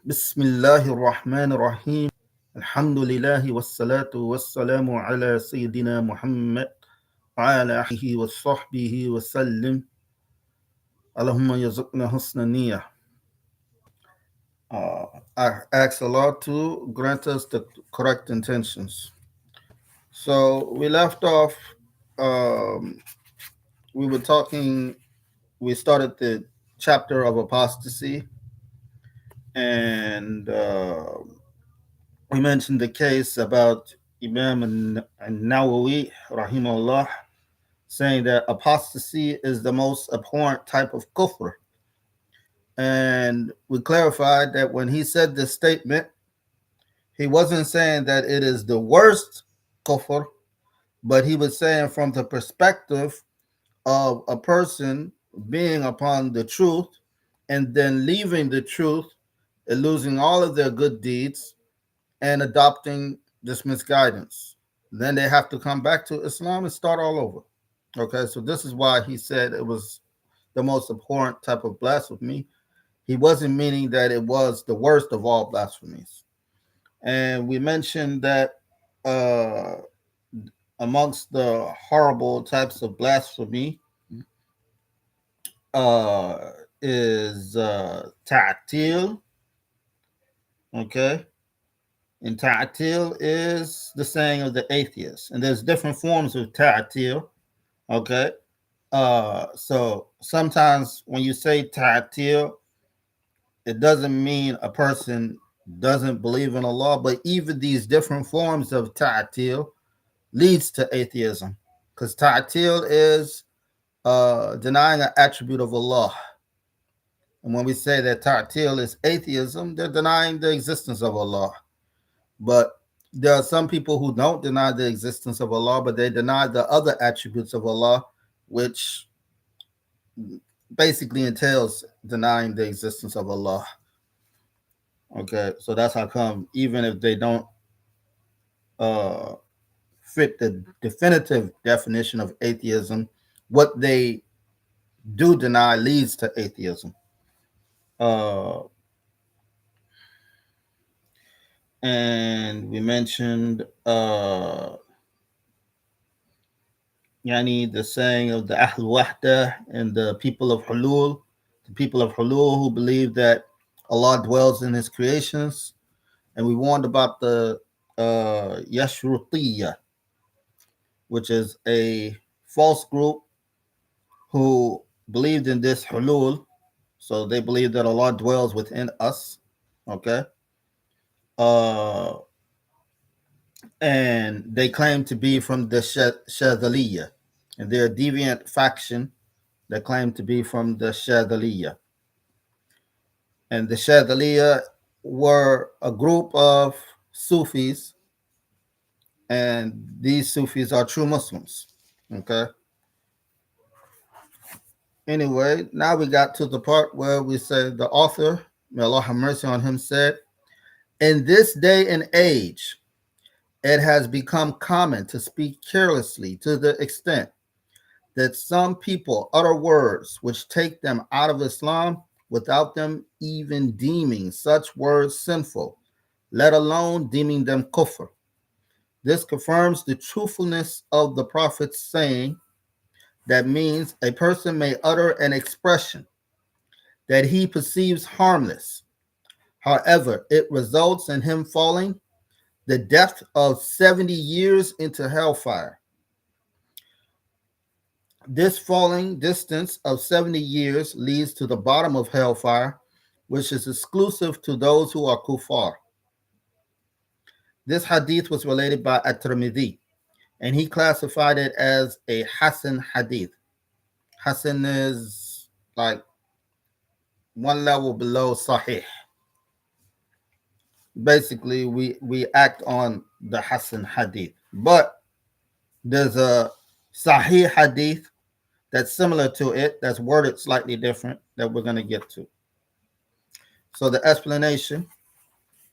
Bismillahir Rahmanir Rahim. Alhamdulillah wassalatu wassalamu ala Sayyidina Muhammad wa ala alihi wa sahbihi wa sallim. Allahumma yazukna husna niyyah. I ask Allah to grant us the correct intentions. So we left off, um, we were talking, we started the chapter of apostasy, and we mentioned the case about Imam Nawawi, rahimahullah, saying that apostasy is the most abhorrent type of kufr. And we clarified that when he said this statement, he wasn't saying that it is the worst kufr, but he was saying from the perspective of a person being upon the truth and then leaving the truth and losing all of their good deeds and adopting this misguidance. Then they have to come back to Islam and start all over. Okay, so this is why he said it was the most abhorrent type of blasphemy. He wasn't meaning that it was the worst of all blasphemies. And we mentioned that uh, amongst the horrible types of blasphemy uh, is ta'til. Okay, and ta'til is the saying of the atheist, and there's different forms of ta'til. Okay, so sometimes when you say ta'til, it doesn't mean a person doesn't believe in Allah, but even these different forms of ta'til leads to atheism, because ta'til is denying an attribute of Allah. And when we say that ta'til is atheism, they're denying the existence of Allah. But there are some people who don't deny the existence of Allah, but they deny the other attributes of Allah, which basically entails denying the existence of Allah. Okay, so that's how come even if they don't uh, fit the definitive definition of atheism, what they do deny leads to atheism. Uh, and we mentioned yani the saying of the Ahl Wahda and the people of Hulul, the people of Hulul who believe that Allah dwells in His creations, and we warned about the Yashrutiyya, which is a false group who believed in this Hulul, so they believe that Allah dwells within us. Okay, uh, and they claim to be from the Shadhaliya, and they're a deviant faction that claim to be from the Shadhaliya. And the Shadhaliya were a group of Sufis, and these Sufis are true Muslims. Okay. Anyway, now we got to the part where we say the author, may Allah have mercy on him, said, in this day and age, it has become common to speak carelessly to the extent that some people utter words which take them out of Islam without them even deeming such words sinful, let alone deeming them kufr. This confirms the truthfulness of the Prophet's saying. That means a person may utter an expression that he perceives harmless. However, it results in him falling the depth of 70 years into hellfire. This falling distance of 70 years leads to the bottom of hellfire, which is exclusive to those who are kuffar. This hadith was related by At-Tirmidhi, and he classified it as a Hasan hadith. Hasan is like one level below Sahih. Basically, we act on the Hasan hadith, but there's a Sahih hadith that's similar to it, that's worded slightly different, that we're going to get to. So the explanation,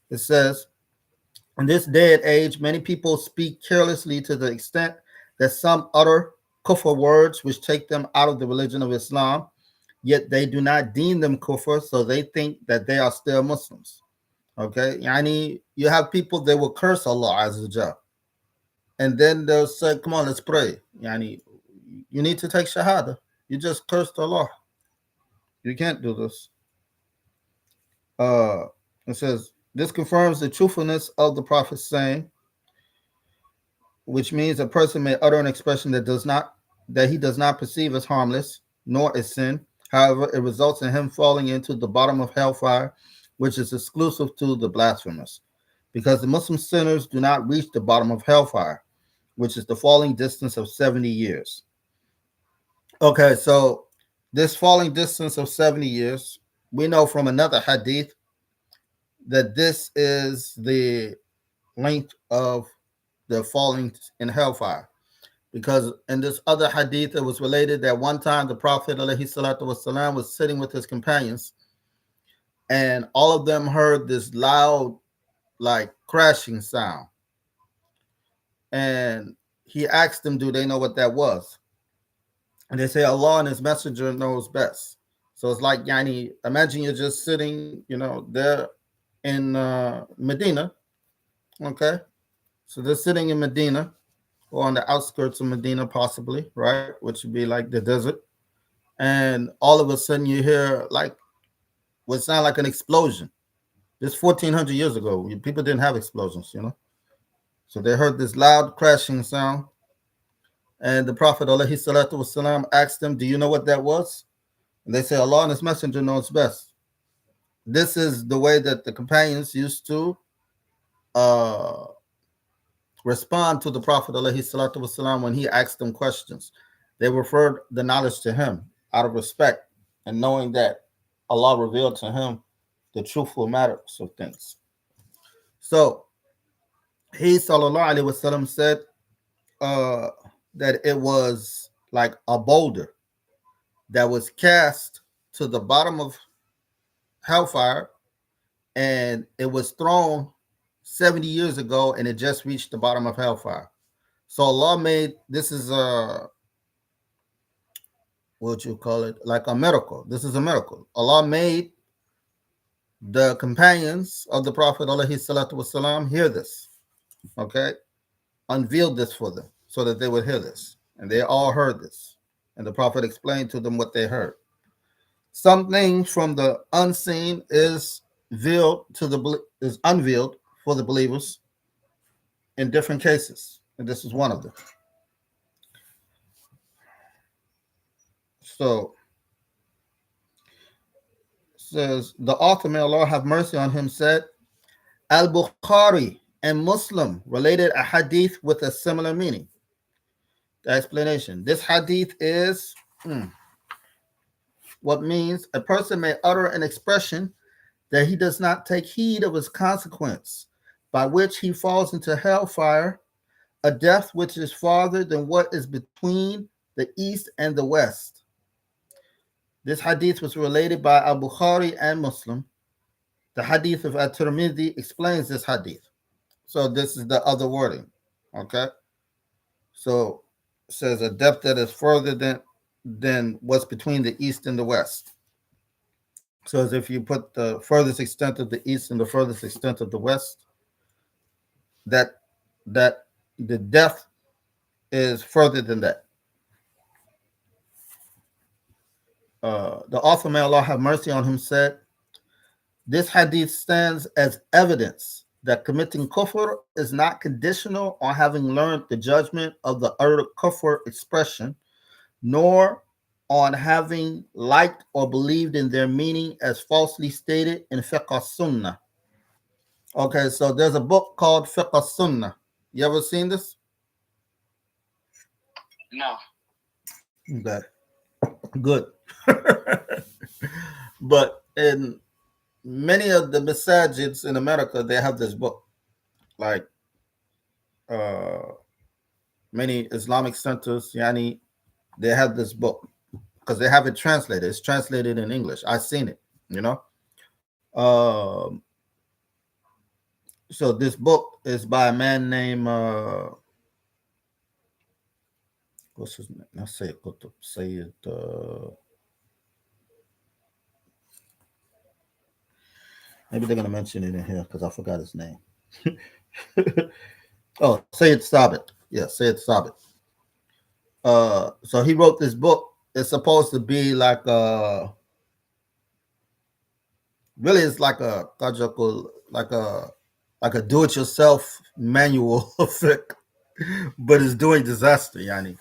it says, in this day and age, many people speak carelessly to the extent that some utter kufr words which take them out of the religion of Islam. yet they do not deem them kufr, so they think that they are still Muslims. Okay, yani you have people they will curse Allah Azza wa Jal, and then they'll say, "Come on, let's pray." Yani you need to take shahada. You just cursed Allah. You can't do this. Uh, it says this confirms the truthfulness of the Prophet's saying, which means a person may utter an expression that he does not perceive as harmless nor as sin. However, it results in him falling into the bottom of hellfire, which is exclusive to the blasphemous, because the Muslim sinners do not reach the bottom of hellfire, which is the falling distance of 70 years. Okay, so this falling distance of 70 years, we know from another hadith that this is the length of the falling in hellfire. Because in this other hadith, it was related that one time the Prophet ﷺ was sitting with his companions, and all of them heard this loud, like crashing sound. And he asked them, do they know what that was? And they say, Allah and his messenger knows best. So it's like, yani, imagine you're just sitting, there in Medina. Okay. So they're sitting in Medina or on the outskirts of Medina, possibly, right? Which would be like the desert. And all of a sudden you hear like what sound like an explosion. This 1400 years ago, people didn't have explosions. So they heard this loud crashing sound. And the Prophet ﷺ asked them, do you know what that was? And they say, Allah and his messenger knows best. This is the way that the companions used to uh, respond to the Prophet ﷺ when he asked them questions. They referred the knowledge to him out of respect and knowing that Allah revealed to him the truthful matters of things. So he sallallahu alaihi wasallam said uh, that it was like a boulder that was cast to the bottom of hellfire, and it was thrown 70 years ago, and it just reached the bottom of hellfire. So Allah made this is a what you call it, like a miracle. This is a miracle. Allah made the companions of the Prophet ﷺ hear this. Okay, unveiled this for them so that they would hear this, and they all heard this. And the Prophet explained to them what they heard. Something from the unseen is unveiled for the believers in different cases, and this is one of them. So says the author, may Allah have mercy on him, said Al-Bukhari and Muslim related a hadith with a similar meaning. The explanation: this hadith is what means a person may utter an expression that he does not take heed of his consequence, by which he falls into hellfire, a death which is farther than what is between the east and the west. This hadith was related by Al-Bukhari and Muslim. The hadith of At-Tirmidhi explains this hadith. So this is the other wording. Okay. So it says a depth that is further than what's between the east and the west. So as if you put the furthest extent of the east and the furthest extent of the west, that the depth is further than that. The author, may Allah have mercy on him, said, this hadith stands as evidence that committing kufr is not conditional on having learned the judgment of the kufr expression, nor on having liked or believed in their meaning as falsely stated in fiqh sunnah. Okay, so there's a book called fiqh sunnah. You ever seen this? No. Okay, good. But in many of the masajids in America, they have this book. Like uh, many Islamic centers, yani, they have this book because they have it translated. It's translated in English. I've seen it. Um, so this book is by a man named what's his name? I say it. Say it. Maybe they're gonna mention it in here because I forgot his name. Oh, Sayyid Sabit. Yeah, Sayyid Sabit. So he wrote this book. It's supposed to be like really it's like a like a like a do-it-yourself manual of fiqh, but it's doing disaster, yani.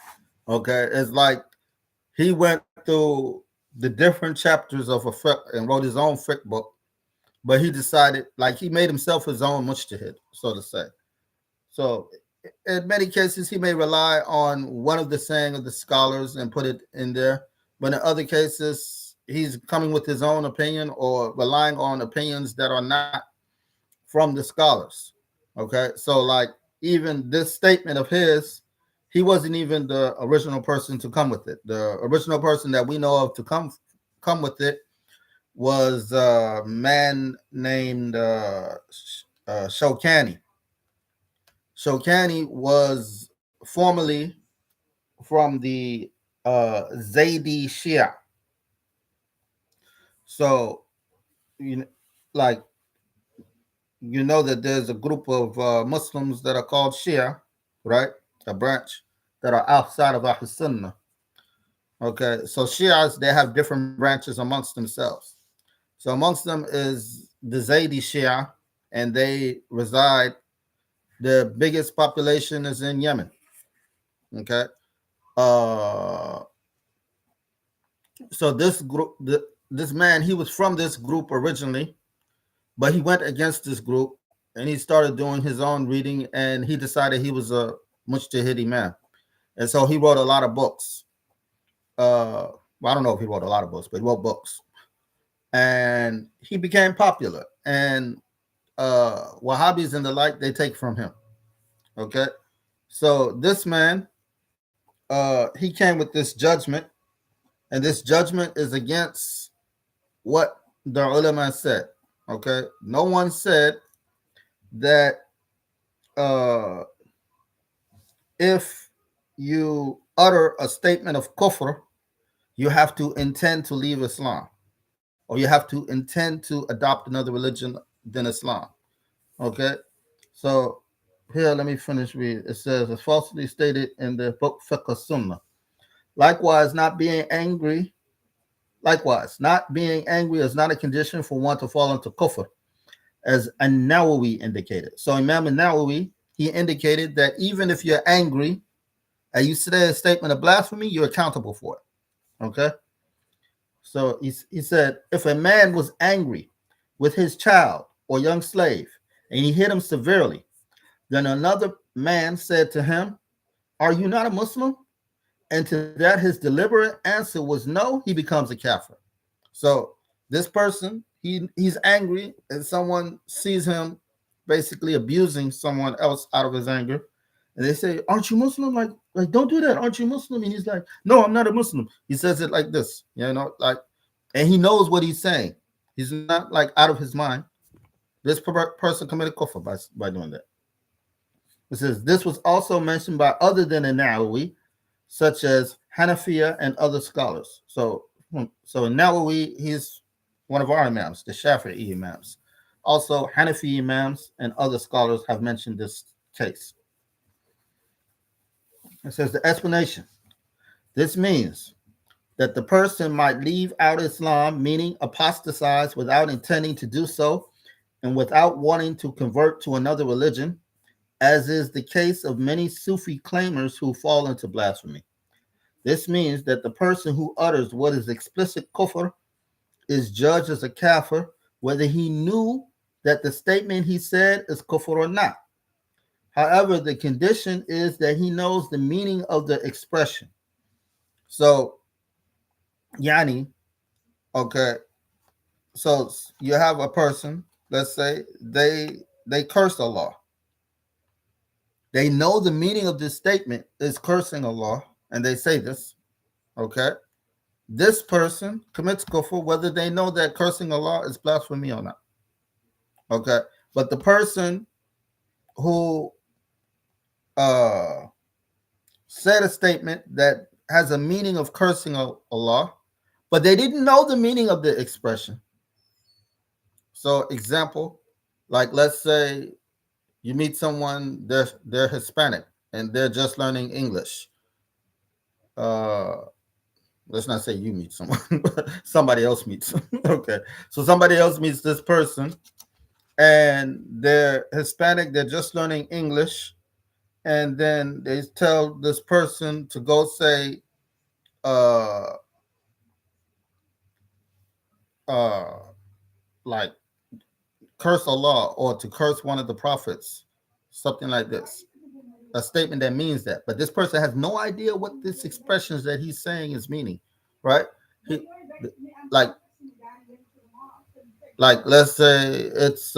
Okay, it's like he went through the different chapters of a fiqh and wrote his own fiqh book, but he decided like he made himself his own mujtahid, so to say. So in many cases, he may rely on one of the saying of the scholars and put it in there, but in other cases, he's coming with his own opinion or relying on opinions that are not from the scholars. Okay, so like even this statement of his, he wasn't even the original person to come with it. The original person that we know of to come with it was a man named Shokani. Shokani was formerly from the Zaydi Shia. So, you know, like you know that there's a group of Muslims that are called Shia, right? A branch that are outside of Ahl Sunnah. Okay, so Shias they have different branches amongst themselves. So amongst them is the Zaydi Shia, and they reside. The biggest population is in Yemen. Okay, uh, so this man, he was from this group originally, but he went against this group and he started doing his own reading and he decided he was a mujtahidi man. And so he wrote a lot of books. Well, I don't know if he wrote a lot of books, but he wrote books. And he became popular. And Wahhabis and the like, they take from him. Okay. So this man, he came with this judgment, and this judgment is against what the ulama said. Okay. No one said that uh, if you utter a statement of kufr, you have to intend to leave Islam, or you have to intend to adopt another religion than Islam. Okay, so here let me finish read. It says, as falsely stated in the book Fiqh Sunnah. Likewise, not being angry. Likewise, not being angry is not a condition for one to fall into kufr, as An-Nawawi indicated. So Imam An-Nawawi, he indicated that even if you're angry and you say a statement of blasphemy, you're accountable for it. Okay? So he said, if a man was angry with his child or young slave and he hit him severely, then another man said to him, are you not a Muslim? And to that his deliberate answer was no, he becomes a kafir. So this person, he's angry and someone sees him basically abusing someone else out of his anger. And they say, aren't you Muslim? Like don't do that. Aren't you Muslim? And he's like, no, I'm not a Muslim. He says it like this, like, and he knows what he's saying. He's not like out of his mind. This person committed kufr by doing that. It says this was also mentioned by other than the Nawawi, such as Hanafiya and other scholars. So Nawawi, he's one of our imams, the Shafi'i imams. Also, Hanafi imams and other scholars have mentioned this case. It says the explanation. This means that the person might leave out Islam, meaning apostatize without intending to do so and without wanting to convert to another religion, as is the case of many Sufi claimers who fall into blasphemy. This means that the person who utters what is explicit kufr is judged as a kafir, whether he knew that the statement he said is kufr or not. However, the condition is that he knows the meaning of the expression. So, yani, okay, so you have a person, let's say they curse Allah. They know the meaning of this statement is cursing Allah, and they say this, okay? This person commits kufr whether they know that cursing Allah is blasphemy or not. Okay, but the person who said a statement that has a meaning of cursing Allah, but they didn't know the meaning of the expression. So example, like let's say you meet someone, they're Hispanic and they're just learning English. Uh, let's not say you meet someone, somebody else meets them. Okay, so somebody else meets this person, and they're Hispanic, they're just learning English, and then they tell this person to go say, uh, uh, like curse Allah or to curse one of the prophets, something like this, a statement that means that. But this person has no idea what this expressions that he's saying is meaning, right? He, like, let's say it's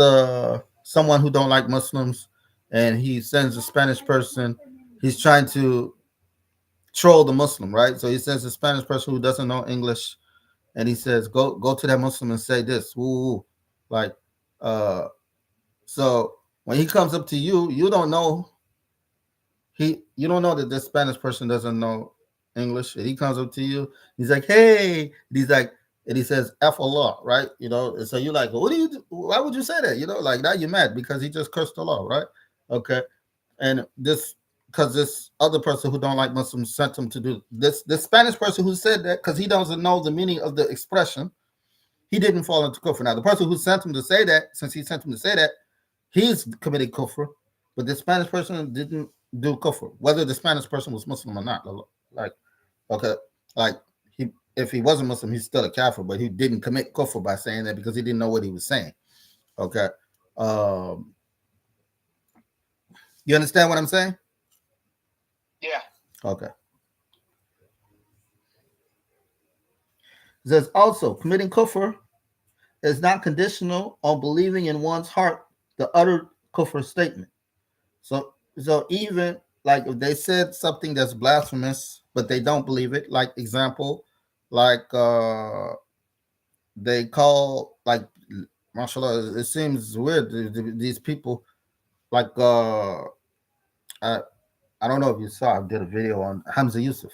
someone who don't like Muslims, and he sends a Spanish person. He's trying to troll the Muslim, right? So he sends a Spanish person who doesn't know English, and he says, "Go to that Muslim and say this." Woo, like, uh, so when he comes up to you, you don't know that this Spanish person doesn't know English. And he comes up to you, he's like, "Hey," and he's like, and he says, "F Allah," right? You know, and so you're like, "What do you? Why would you say that?" You know, like now you're mad because he just cursed Allah, right? Okay, and this because this other person who don't like Muslims sent him to do this. This Spanish person who said that because he doesn't know the meaning of the expression, he didn't fall into kufr. Now the person who sent him to say that, since he sent him to say that, he's committed kufr, but the Spanish person didn't do kufr, whether the Spanish person was Muslim or not. Like, okay, like if he wasn't Muslim, he's still a kafir, but he didn't commit kufr by saying that because he didn't know what he was saying. Okay, um, you understand what I'm saying? Yeah. Okay. It says also committing kufr is not conditional on believing in one's heart the uttered kufr statement. So even like if they said something that's blasphemous, but they don't believe it, like example, like they call like mashallah, it seems weird. These people like I I don't know if you saw. I did a video on Hamza Yusuf,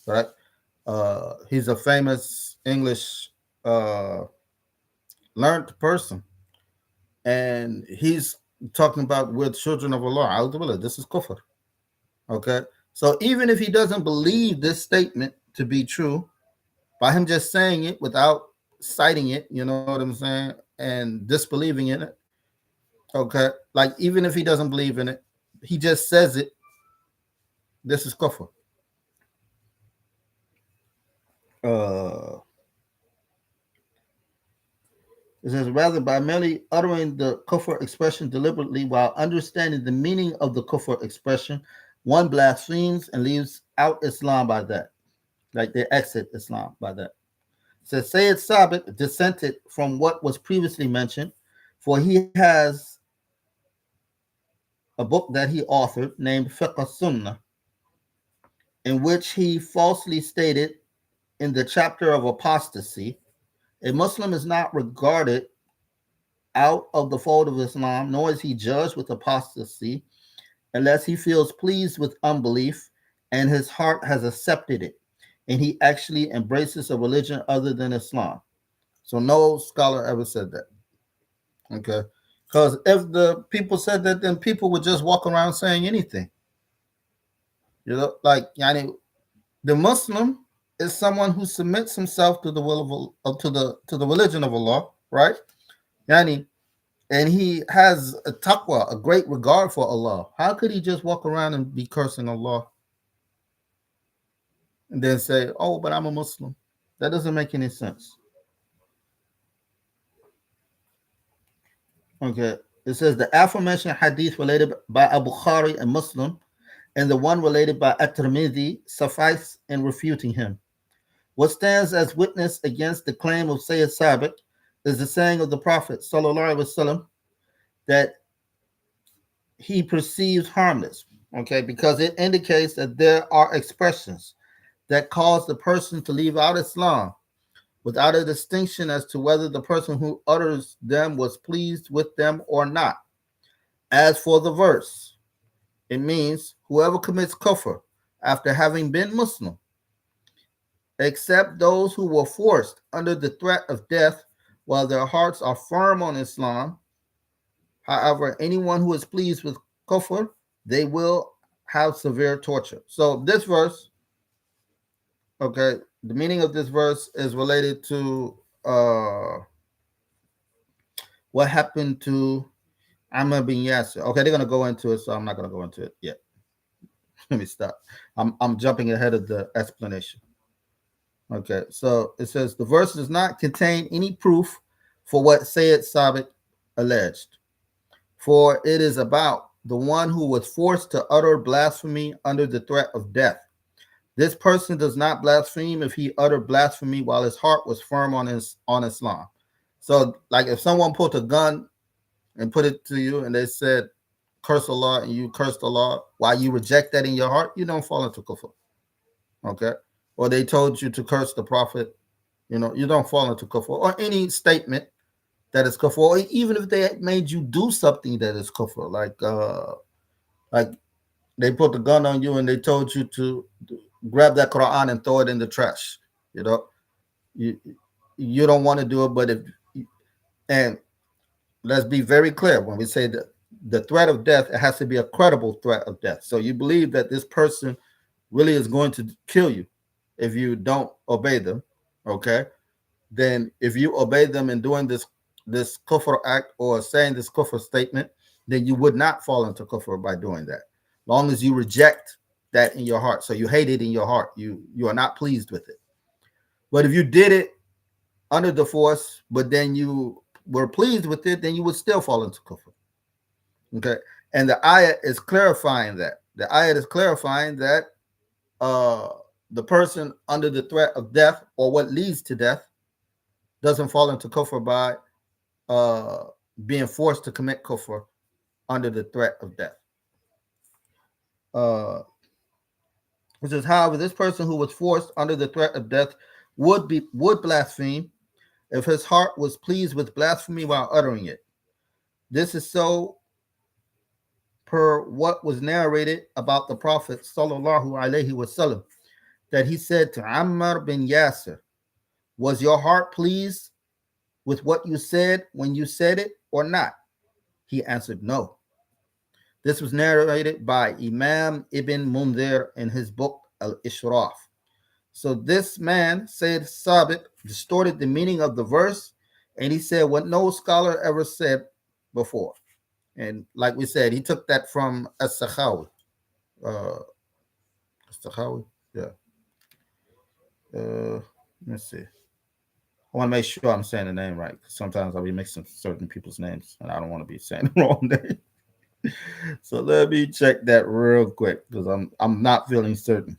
right? He's a famous English uh, learned person, and he's talking about we're children of Allah. This is kufr. Okay. So even if he doesn't believe this statement to be true, by him just saying it without citing it, you know what I'm saying, and disbelieving in it, okay, like even if he doesn't believe in it, he just says it, this is kufr. Uh, it says, rather by merely uttering the kufr expression deliberately while understanding the meaning of the kufr expression, one blasphemes and leaves out Islam by that. Like they exit Islam by that. Says Sayyid Sabit dissented from what was previously mentioned, for he has a book that he authored named Fiqh Sunnah, in which he falsely stated in the chapter of apostasy, a Muslim is not regarded out of the fold of Islam, nor is he judged with apostasy unless he feels pleased with unbelief and his heart has accepted it, and he actually embraces a religion other than Islam. So no scholar ever said that. Okay. Because if the people said that, then people would just walk around saying anything. You know, like yani, the Muslim is someone who submits himself to the will of to the religion of Allah, right? Yani, and he has a taqwa, a great regard for Allah. How could he just walk around and be cursing Allah and then say, "Oh, but I'm a Muslim"? That doesn't make any sense. Okay. It says the aforementioned hadith related by Abu Khari and Muslim and the one related by At-Tirmidhi suffice in refuting him. What stands as witness against the claim of Sayyid Sabit is the saying of the Prophet ﷺ that he perceives harmless, okay, because it indicates that there are expressions that cause the person to leave out Islam without a distinction as to whether the person who utters them was pleased with them or not. As for the verse, it means whoever commits kufr after having been Muslim, except those who were forced under the threat of death while their hearts are firm on Islam. However, anyone who is pleased with kufr, they will have severe torture. So this verse, okay, the meaning of this verse is related to what happened to Ammar bin Yasser. Okay, they're gonna go into it, so I'm not gonna go into it yet. Let me stop. I'm jumping ahead of the explanation. Okay, so it says the verse does not contain any proof for what Sayyid Sabit alleged, for it is about the one who was forced to utter blasphemy under the threat of death. This person does not blaspheme if he uttered blasphemy while his heart was firm on Islam. So, like if someone put a gun and put it to you and they said curse Allah and you cursed Allah while you reject that in your heart, you don't fall into kufr. Okay? Or they told you to curse the Prophet, you don't fall into kufr. Or any statement that is kufr, or even if they made you do something that is kufr, like they put the gun on you and they told you to grab that Quran and throw it in the trash. You know, you you don't want to do it, but if and let's be very clear when we say that the threat of death, it has to be a credible threat of death. So you believe that this person really is going to kill you if you don't obey them, okay? Then if you obey them in doing this kufr act or saying this kufr statement, then you would not fall into kufr by doing that. Long as you reject that in your heart. So you hate it in your heart. You are not pleased with it. But if you did it under the force, but then you were pleased with it, then you would still fall into kufr. Okay. And the ayat is clarifying that. The ayat is clarifying that uh the person under the threat of death or what leads to death doesn't fall into kufr by uh being forced to commit kufr under the threat of death. Uh which is, however, this person who was forced under the threat of death would blaspheme if his heart was pleased with blasphemy while uttering it. This is so per what was narrated about the Prophet sallallahu alaihi wasallam, that he said to Ammar bin Yasser, "Was your heart pleased with what you said when you said it or not?" He answered, "No." This was narrated by Imam Ibn Mundhir in his book Al-Ishraf. So this man, Sayyid Sabit, distorted the meaning of the verse, and he said what no scholar ever said before. And like we said, he took that from As-Sakhawi. As-Sakhawi? Yeah. Let's see. I want to make sure I'm saying the name right. Sometimes I'll be mixing certain people's names, and I don't want to be saying the wrong name. So let me check that real quick because I'm not feeling certain.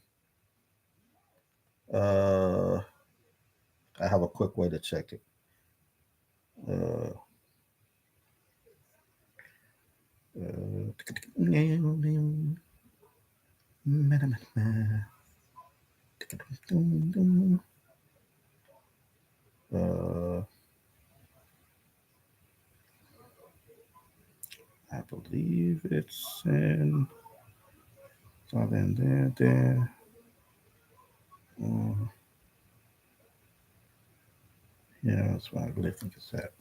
Uh, I have a quick way to check it. Uh, uh, I believe it's in something there. Uh, yeah, that's what I really think it's at.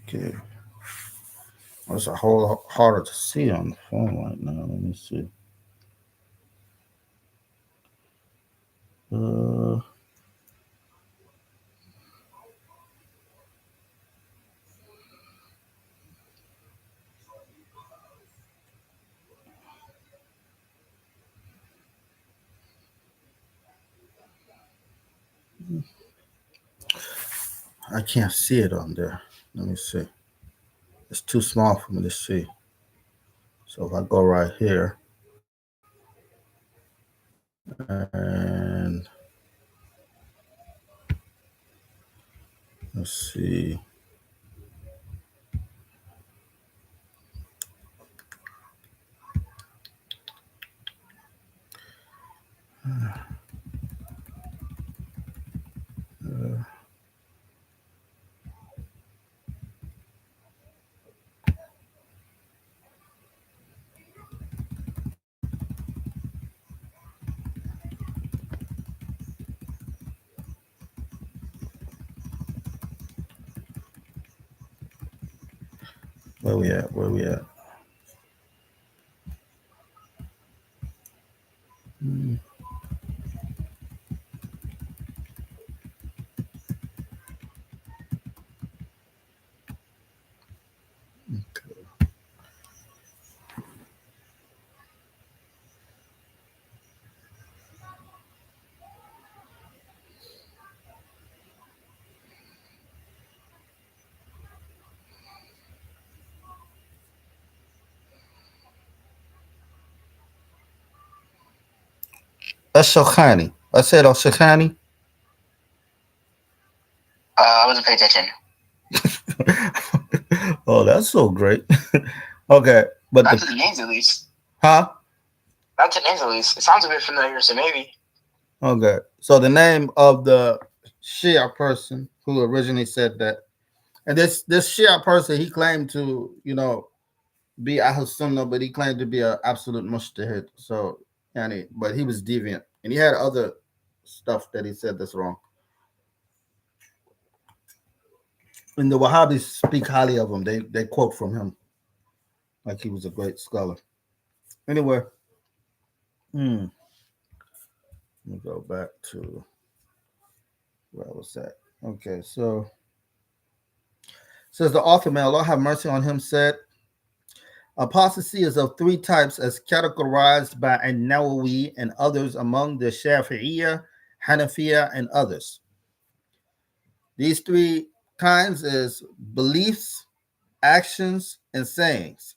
Okay. Well, it's a whole lot harder to see on the phone right now. Let me see. Uh, I can't see it on there. Let me see. It's too small for me to see. So if I go right here and let's see. Where we at? Where we at? Mm, Ashokhani. I said Ashokhani. I wasn't paying attention. Oh, that's so great. Okay, but Not the to the names at least. huh? Not to names at least. It sounds a bit familiar, so maybe. Okay, so the name of the Shia person who originally said that, and this Shia person, he claimed to be Ahl Sunnah, but he claimed to be an absolute mujtahid. So, yani, but he was deviant, and he had other stuff that he said that's wrong. And the Wahhabis speak highly of him. They quote from him like he was a great scholar. Anyway, let me go back to where I was at. Okay, so says the author, may Allah have mercy on him, said, apostasy is of three types as categorized by An-Nawawi and others among the Shafi'iyya, Hanafiya, and others. These three kinds is beliefs, actions, and sayings.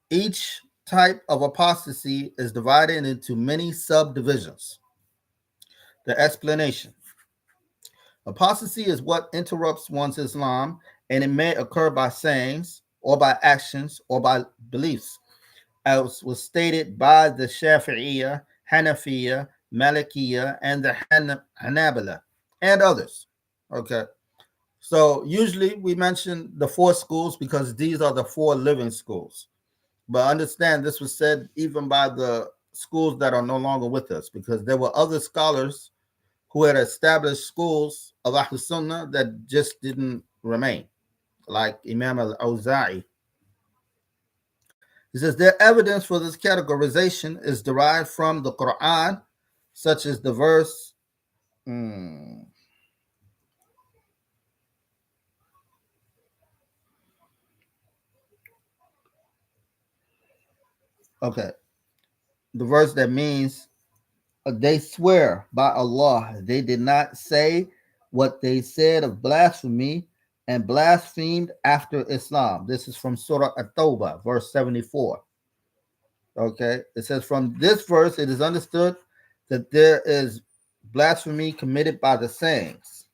Each type of apostasy is divided into many subdivisions. The explanation. Apostasy is what interrupts one's Islam, and it may occur by sayings, or by actions, or by beliefs, as was stated by the Shafi'iyya, Hanafiya, Malikiya, and the Hanabila, and others. Okay. So usually we mention the four schools because these are the four living schools. But understand this was said even by the schools that are no longer with us because there were other scholars who had established schools of Ahl Sunnah that just didn't remain, like Imam al Awza'i. He says their evidence for this categorization is derived from the Quran, such as the verse. hmm, okay, the verse that means they swear by Allah they did not say what they said of blasphemy and blasphemed after Islam. This is from Surah At-Tawbah, verse 74. Okay, it says from this verse it is understood that there is blasphemy committed by the sayings.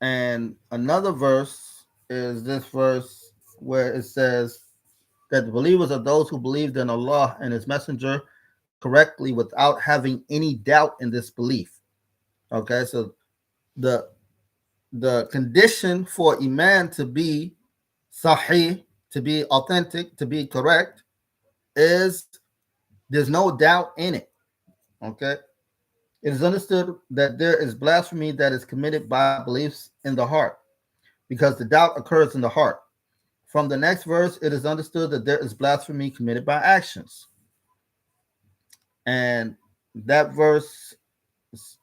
And another verse is this verse where it says that the believers are those who believed in Allah and His Messenger correctly without having any doubt in this belief. Okay, so the the condition for iman to be sahih, to be authentic, to be correct, is there's no doubt in it. Okay, it is understood that there is blasphemy that is committed by beliefs in the heart because the doubt occurs in the heart. From the next verse, it is understood that there is blasphemy committed by actions. And that verse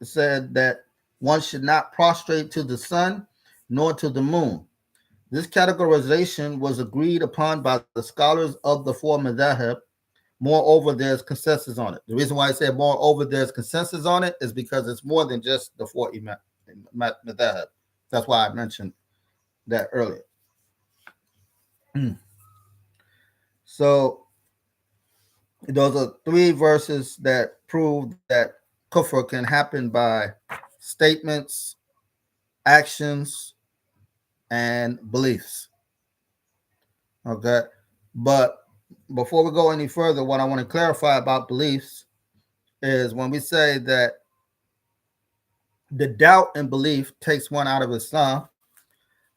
said that one should not prostrate to the sun nor to the moon. This categorization was agreed upon by the scholars of the four madhahib. Moreover, there's consensus on it. The reason why I say moreover, there's consensus on it is because it's more than just the four madhahib. That's why I mentioned that earlier. So those are three verses that prove that kufr can happen by statements, actions, and beliefs. Okay. But before we go any further, what I want to clarify about beliefs is when we say that the doubt and belief takes one out of Islam,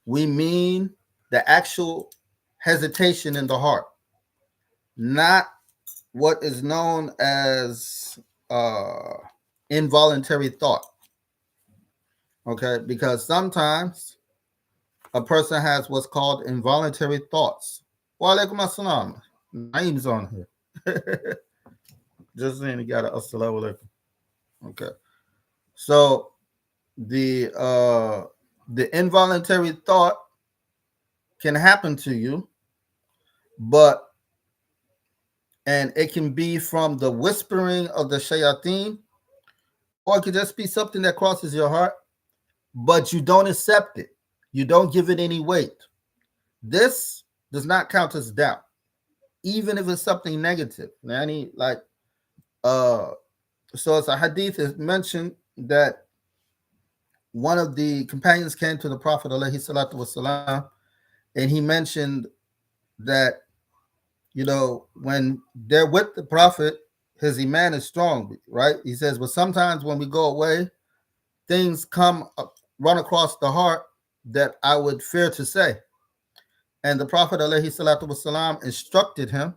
we mean the actual hesitation in the heart, not what is known as uh, involuntary thought. Okay, because sometimes a person has what's called involuntary thoughts. Wa alaikum assalam. Naeem's on here. Just saying, he got a assalamu alaikum. Okay, so the uh the involuntary thought can happen to you, but and it can be from the whispering of the shayateen, or it could just be something that crosses your heart, but you don't accept it. You don't give it any weight. This does not count as doubt, even if it's something negative. Nanny, like uh so it's a hadith is mentioned that one of the companions came to the Prophet alayhi salatu wasalam, and he mentioned that when they're with the Prophet, his iman is strong, right? He says, but sometimes when we go away, things come run across the heart that I would fear to say. And the Prophet alayhi salatu wasalam instructed him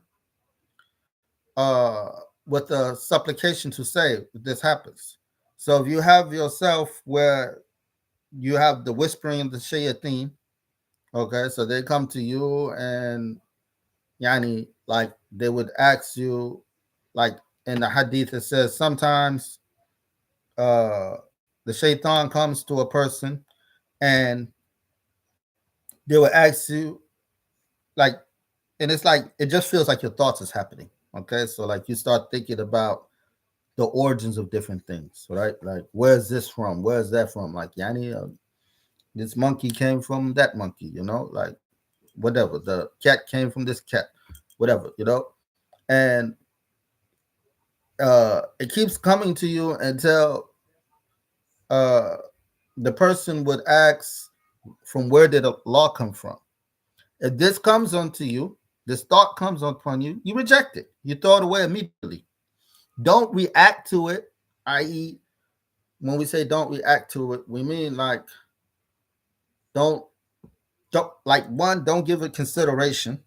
uh, with a supplication to say if this happens. So if you have yourself where you have the whispering of the shayateen, okay, so they come to you and yani like they would ask you, like in the hadith it says sometimes uh the shaitan comes to a person and they will ask you, like, and it's like it just feels like your thoughts is happening. Okay, so like you start thinking about the origins of different things, right? Like, where's this from? Where's that from? Like, yani, this monkey came from that monkey, like whatever. The cat came from this cat, whatever. And it keeps coming to you until uh, the person would ask, from where did the law come from? If this comes onto you, this thought comes upon you, you reject it. You throw it away immediately. Don't react to it, i.e., when we say don't react to it, we mean like don't like one, don't give it consideration,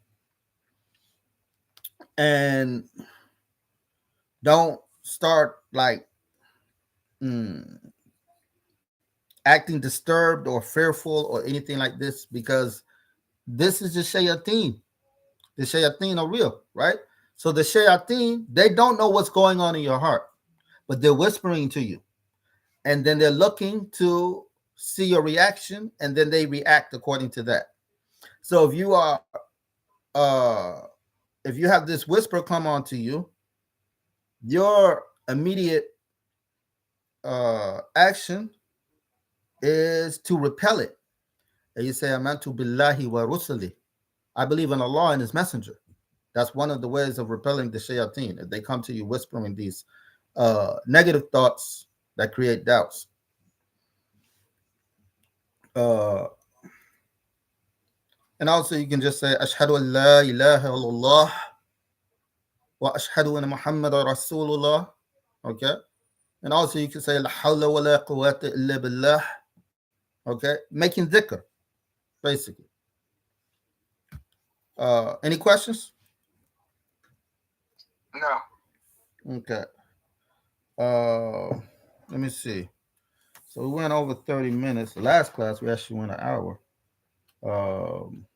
and don't start like mm, acting disturbed or fearful or anything like this, because this is the shayateen. The shayateen are real, right? So the shayateen, they don't know what's going on in your heart, but they're whispering to you, and then they're looking to see your reaction, and then they react according to that. So uh if you have this whisper come onto you, your immediate action is to repel it. And you say, Amantu billahi wa rusuli. I believe in Allah and His Messenger. That's one of the ways of repelling the shayateen. If they come to you whispering these negative thoughts that create doubts. Uh, and also you can just say, Ashhadu an la ilaha illallah wa ashhadu anna Muhammadan Rasulullah. Okay. And also you can say, La hawla wa la quwwata illa billah. Okay. Making dhikr, basically. Any questions? No. Okay. Let me see. So we went over 30 minutes. The last class we actually went an hour. Um,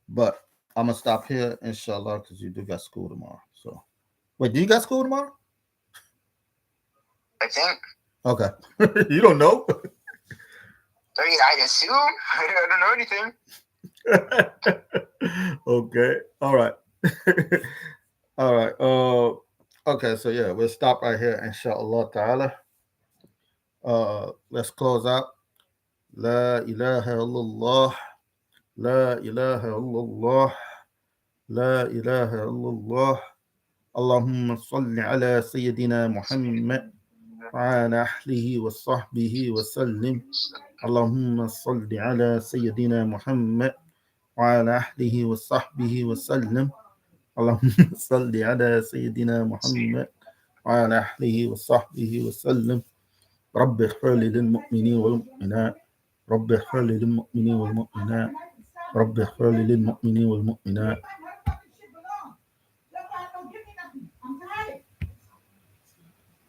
but I'm gonna stop here, inshallah, because you do got school tomorrow. So wait, do you got school tomorrow? I think. Okay. You don't know. I assume. I don't know anything. Okay. All right. All right. Okay, so yeah, we'll stop right here, inshallah ta'ala. Let's close out. La ilaha illallah. La ilaha illallah. La ilaha illallah. اللهم صل على سيدنا محمد وعلى أهله وصحبه وسلم. اللهم صل على سيدنا محمد وعلى أهله وصحبه وسلم. اللهم صل على سيدنا محمد وعلى أهله وصحبه وسلم. رب اغفر لي للمؤمنين والمؤمنات. رب اغفر لي للمؤمنين والمؤمنات. رب اغفر لي للمؤمنين والمؤمنات.